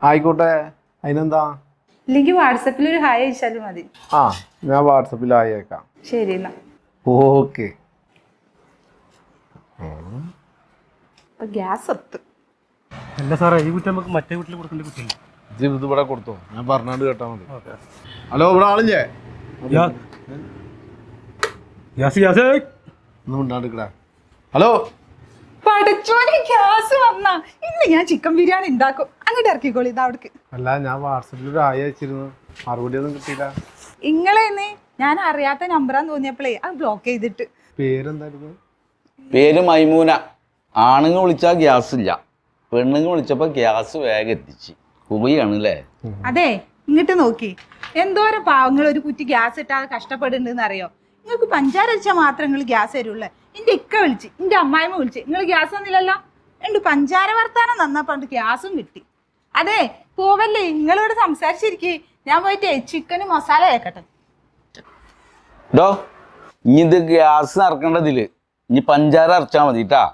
ആയിക്കോട്ടെ, അതിനെന്താ? ഇല്ലെങ്കിൽ വാട്സപ്പിൽ ഒരു ഹായ് അയച്ചാലും മതി. ആ, ഞാൻ വാട്സപ്പിൽ അയക്കാം. ശരി എന്നാ. ഓക്കെ. ഗ്യാസ് ഒത്ത്. അല്ല സാറേ, ഈ കുറ്റം നമുക്ക് മറ്റേ വീട്ടിൽ കൊടുക്കേണ്ട കുറ്റമില്ല. ഇത് ഇവിടെ കൊടുത്തോ, ഞാൻ പറഞ്ഞാണ്ട് കേട്ടാ മതി. ഹലോ, ഇവിടെ ആളില്ലേ? ഒന്നും ഉണ്ടാണ്ടിക്കടാ. ഹലോ, പടച്ചോനെ, ഗ്യാസ് വന്നാ ഇന്ന് ഞാൻ ചിക്കൻ ബിരിയാണി ഉണ്ടാക്കും. അങ്ങോട്ട് ഇറക്കിക്കോളി ഇതാ അവിടേക്ക്. അല്ല, ഞാൻ വാട്സപ്പിൽ ഒരു ആയി അയച്ചിരുന്നു, മറുപടി ഒന്നും കിട്ടിയില്ല. ഇങ്ങളെന്ന് ഞാൻ അറിയാത്ത നമ്പറാന്ന് തോന്നിയപ്പോഴേ അത് ബ്ലോക്ക് ചെയ്തിട്ട്. പേരെന്തായിരുന്നു? പേര് മൈമൂന. ആണുങ്ങൾ വിളിച്ചാൽ ഗ്യാസ് ഇല്ല, പെണ്ണുങ്ങൾ വിളിച്ചപ്പോൾ ഗ്യാസ് വേഗം എത്തിച്ച്. കുബിയാണ് അല്ലേ? അതെ, ഇങ്ങോട്ട് നോക്കി എന്തോരം പാവങ്ങൾ ഒരു കുറ്റി ഗ്യാസ് ഇട്ടാൽ കഷ്ടപ്പെടുന്നുണ്ടെന്ന് അറിയോ? നിങ്ങൾക്ക് പഞ്ചാര അടിച്ചാൽ മാത്രം നിങ്ങൾ ഗ്യാസ് തരുള്ളേ. എൻ്റെ ഇക്ക വിളിച്ച്, എൻ്റെ അമ്മായിമ്മ വിളിച്ച്, നിങ്ങൾ ഗ്യാസ് ഒന്നുമില്ലല്ലോ. ഉണ്ട് പഞ്ചാര വർത്താനം നന്നപ്പണ്ട് ഗ്യാസും കിട്ടി. അതെ, പോവല്ലേ, നിങ്ങളിവിടെ സംസാരിച്ചിരിക്കേ, ഞാൻ പോയിട്ട് ചിക്കനും മസാല കേക്കട്ടെ. ഡോ, ഇനി ഇത് ഗ്യാസ് നിറക്കേണ്ടതില് ഇനി പഞ്ചാര അരച്ചാൽ മതി കേട്ടാ.